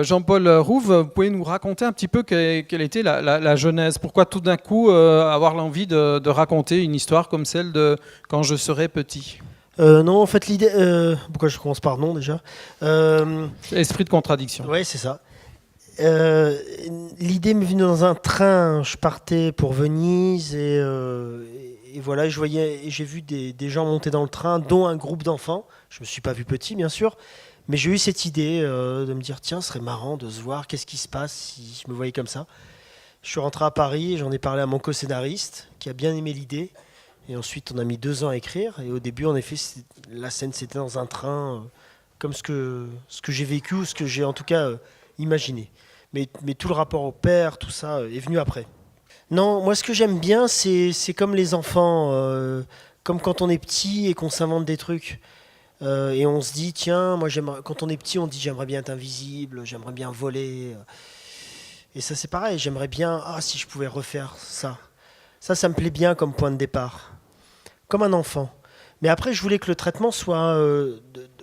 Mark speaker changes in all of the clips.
Speaker 1: Jean-Paul Rouve, vous pouvez nous raconter un petit peu quelle était la genèse? Pourquoi tout d'un coup avoir l'envie de raconter une histoire comme celle de Quand je serai petit?
Speaker 2: Non, en fait, l'idée. Pourquoi je commence par non déjà?
Speaker 1: Esprit de contradiction.
Speaker 2: Ouais, c'est ça. Euh, L'idée m'est venue dans un train. Je partais pour Venise et voilà, j'ai vu des gens monter dans le train, dont un groupe d'enfants. Je me suis pas vu petit, bien sûr, mais j'ai eu cette idée de me dire tiens, ce serait marrant de se voir. Qu'est-ce qui se passe si je me voyais comme ça? Je suis rentré à Paris, j'en ai parlé à mon co-scénariste qui a bien aimé l'idée. Et ensuite, on a mis 2 ans à écrire. Et au début, en effet, la scène, c'était dans un train, comme ce que j'ai vécu, ou ce que j'ai en tout cas imaginé. Mais tout le rapport au père, tout ça, est venu après. Non, moi, ce que j'aime bien, c'est comme les enfants, comme quand on est petit et qu'on s'invente des trucs. Et on se dit, tiens, quand on est petit, on dit, j'aimerais bien être invisible, j'aimerais bien voler. Et ça, c'est pareil, j'aimerais bien, si je pouvais refaire ça. Ça me plaît bien comme point de départ. Comme un enfant. Mais après, je voulais que le traitement soit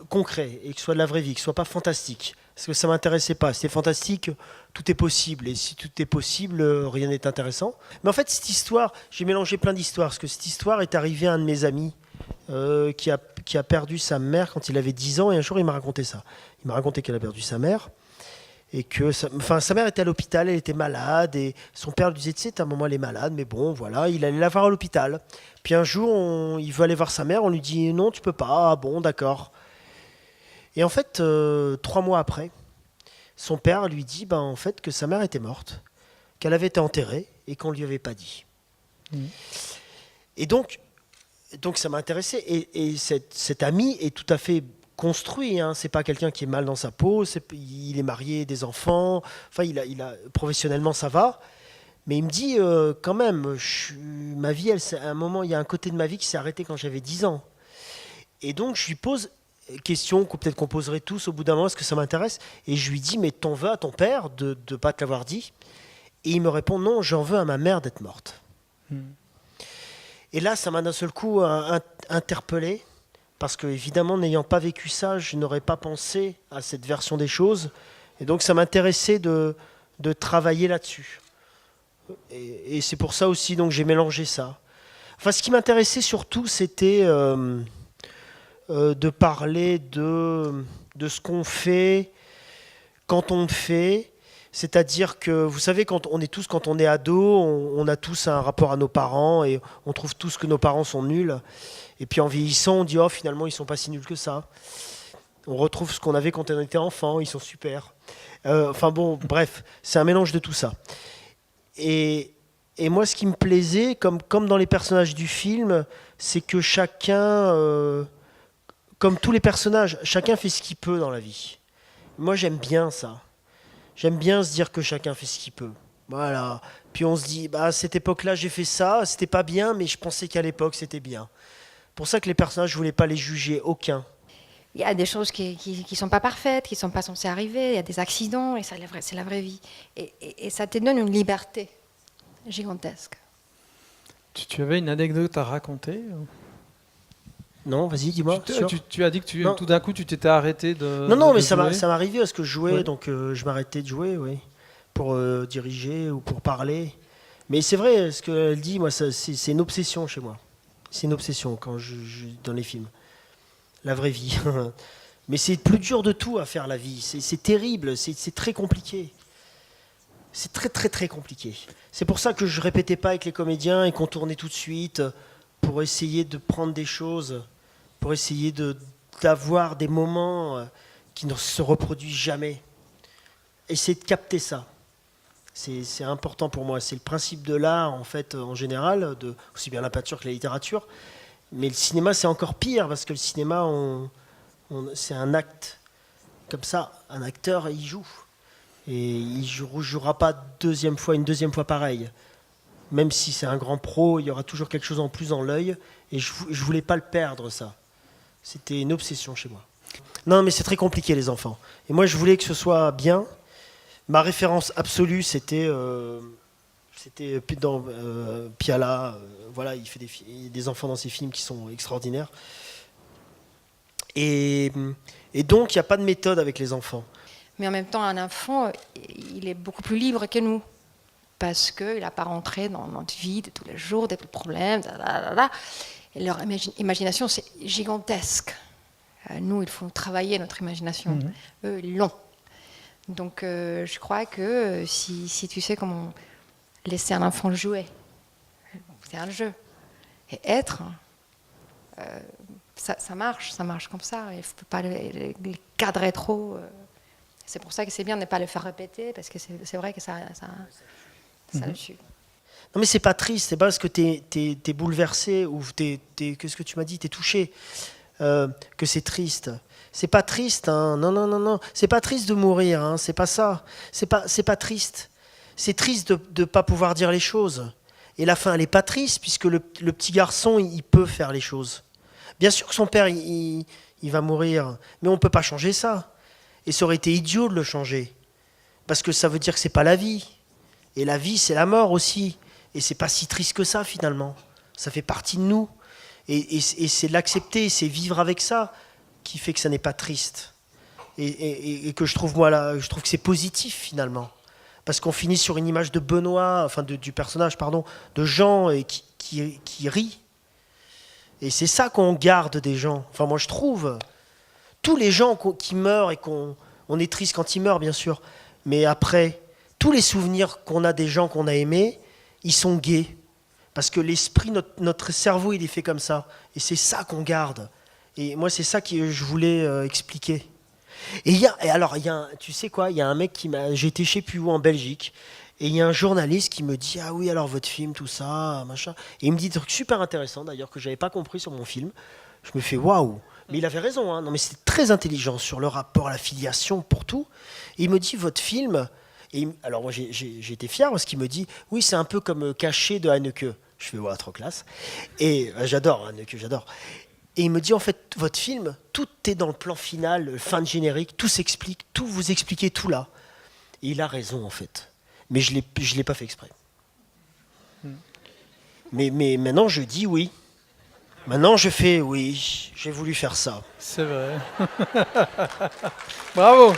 Speaker 2: concret et que ce soit de la vraie vie, que ce soit pas fantastique. Parce que ça m'intéressait pas. Si c'est fantastique, tout est possible. Et si tout est possible, rien n'est intéressant. Mais en fait, cette histoire, j'ai mélangé plein d'histoires. Parce que cette histoire est arrivée à un de mes amis qui a perdu sa mère quand il avait 10 ans. Et un jour, il m'a raconté ça. Il m'a raconté qu'elle a perdu sa mère. Et que sa mère était à l'hôpital, elle était malade, et son père lui disait, tu sais, ta maman elle est malade, mais bon, voilà, il allait la voir à l'hôpital. Puis un jour, il veut aller voir sa mère, on lui dit, non, tu peux pas, ah bon, d'accord. Et en fait, 3 mois après, son père lui dit, ben, en fait, que sa mère était morte, qu'elle avait été enterrée, et qu'on lui avait pas dit.
Speaker 1: Mhm.
Speaker 2: Et donc ça m'a intéressé, et cet ami est tout à fait construit, hein. C'est pas quelqu'un qui est mal dans sa peau, il est marié, des enfants, enfin professionnellement ça va, mais il me dit quand même, ma vie, à un moment, il y a un côté de ma vie qui s'est arrêté quand j'avais 10 ans. Et donc je lui pose question que peut-être qu'on poserait tous au bout d'un moment, est-ce que ça m'intéresse? Et je lui dis, mais t'en veux à ton père de ne pas te l'avoir dit? Et il me répond, non, j'en veux à ma mère d'être morte.
Speaker 1: Mhm.
Speaker 2: Et là, ça m'a d'un seul coup interpellé. Parce que, évidemment, n'ayant pas vécu ça, je n'aurais pas pensé à cette version des choses. Et donc, ça m'intéressait de travailler là-dessus. Et c'est pour ça aussi donc j'ai mélangé ça. Enfin, ce qui m'intéressait surtout, c'était de parler de ce qu'on fait quand on le fait. C'est-à-dire que, vous savez, quand on est ado, on a tous un rapport à nos parents et on trouve tous que nos parents sont nuls. Et puis en vieillissant, on dit oh finalement ils sont pas si nuls que ça. On retrouve ce qu'on avait quand on était enfant, ils sont super. Enfin bon, bref, c'est un mélange de tout ça. Et, et moi, ce qui me plaisait, comme dans les personnages du film, c'est que chacun, comme tous les personnages, chacun fait ce qu'il peut dans la vie. Moi, j'aime bien ça. J'aime bien se dire que chacun fait ce qu'il peut. Voilà. Puis on se dit, bah à cette époque-là, j'ai fait ça, c'était pas bien, mais je pensais qu'à l'époque, c'était bien. Pour ça que les personnages, je voulais pas les juger, aucun.
Speaker 3: Il y a des choses qui sont pas parfaites, qui sont pas censées arriver, il y a des accidents, et ça, c'est la vraie vie. Et ça te donne une liberté gigantesque.
Speaker 1: Tu avais une anecdote à raconter?
Speaker 2: Non, vas-y, dis-moi. Sûr.
Speaker 1: Tu as dit que
Speaker 2: Non,
Speaker 1: tout d'un coup tu t'étais arrêté
Speaker 2: non, non, mais
Speaker 1: de jouer.
Speaker 2: ça m'arrivait parce que je jouais,
Speaker 1: Ouais.
Speaker 2: donc je m'arrêtais de jouer, oui, pour diriger ou pour parler. Mais c'est vrai, ce qu'elle dit, moi, c'est une obsession chez moi. C'est une obsession quand dans les films. La vraie vie. Mais c'est le plus dur de tout à faire la vie. C'est terrible, c'est très compliqué. C'est très très très compliqué. C'est pour ça que je répétais pas avec les comédiens et qu'on tournait tout de suite pour essayer de prendre des choses, pour essayer d'avoir des moments qui ne se reproduisent jamais. Essayer de capter ça. C'est important pour moi. C'est le principe de l'art en fait en général, aussi bien la peinture que la littérature. Mais le cinéma c'est encore pire parce que le cinéma c'est un acte comme ça. Un acteur il joue. Et il ne jouera pas une deuxième fois pareil. Même si c'est un grand pro, il y aura toujours quelque chose en plus dans l'œil. Et je ne voulais pas le perdre, ça. C'était une obsession chez moi. Non, mais c'est très compliqué, les enfants. Et moi, je voulais que ce soit bien. Ma référence absolue, c'était dans Piala. Voilà, il fait des enfants dans ses films qui sont extraordinaires. Et donc, il n'y a pas de méthode avec les enfants.
Speaker 3: Mais en même temps, un enfant, il est beaucoup plus libre que nous. Parce qu'il n'a pas rentré dans notre vie de tous les jours, des problèmes, Et leur imagination, c'est gigantesque. Nous, il faut travailler notre imagination. Eux, ils l'ont. Donc, je crois que si tu sais comment laisser un enfant jouer, c'est un jeu. Et être, ça marche comme ça. Il ne faut pas les cadrer trop. C'est pour ça que c'est bien de ne pas le faire répéter, parce que c'est vrai que ça le tue.
Speaker 2: Non mais c'est pas triste, c'est pas parce que t'es bouleversé ou qu'est-ce que tu m'as dit, t'es touché que c'est triste. C'est pas triste, hein. Non. C'est pas triste de mourir, hein. C'est pas ça. C'est pas triste. C'est triste de pas pouvoir dire les choses. Et la fin, elle est pas triste puisque le petit garçon, il peut faire les choses. Bien sûr que son père, il va mourir, mais on peut pas changer ça. Et ça aurait été idiot de le changer, parce que ça veut dire que c'est pas la vie. Et la vie, c'est la mort aussi. Et c'est pas si triste que ça, finalement. Ça fait partie de nous. Et c'est de l'accepter, c'est vivre avec ça qui fait que ça n'est pas triste. Et que je trouve, moi, là, je trouve que c'est positif, finalement. Parce qu'on finit sur une image de Benoît, enfin du personnage, pardon, de Jean, et qui rit. Et c'est ça qu'on garde des gens. Enfin, moi, je trouve. Tous les gens qui meurent, et on est triste quand ils meurent, bien sûr. Mais après, tous les souvenirs qu'on a des gens qu'on a aimés, ils sont gays. Parce que l'esprit, notre cerveau, il est fait comme ça. Et c'est ça qu'on garde. Et moi, c'est ça que je voulais expliquer. Tu sais quoi, il y a un mec j'étais je sais plus où en Belgique, et il y a un journaliste qui me dit, ah oui, alors votre film, tout ça, machin. Et il me dit des trucs super intéressants, d'ailleurs, que j'avais pas compris sur mon film. Je me fais, waouh. Mais il avait raison, hein. Non, mais c'était très intelligent sur le rapport à la filiation, pour tout. Et il me dit, votre film... Alors moi j'ai été fier parce qu'il me dit, oui, c'est un peu comme Caché de Haneke. Je fais, ouais, trop classe. Et j'adore Haneke, j'adore. Et il me dit, en fait, votre film, tout est dans le plan final, fin de générique, tout s'explique, tout vous expliquez tout là. Et il a raison, en fait. Mais je l'ai pas fait exprès. Mais maintenant, je dis oui. Maintenant, je fais oui, j'ai voulu faire ça.
Speaker 1: C'est vrai. Bravo.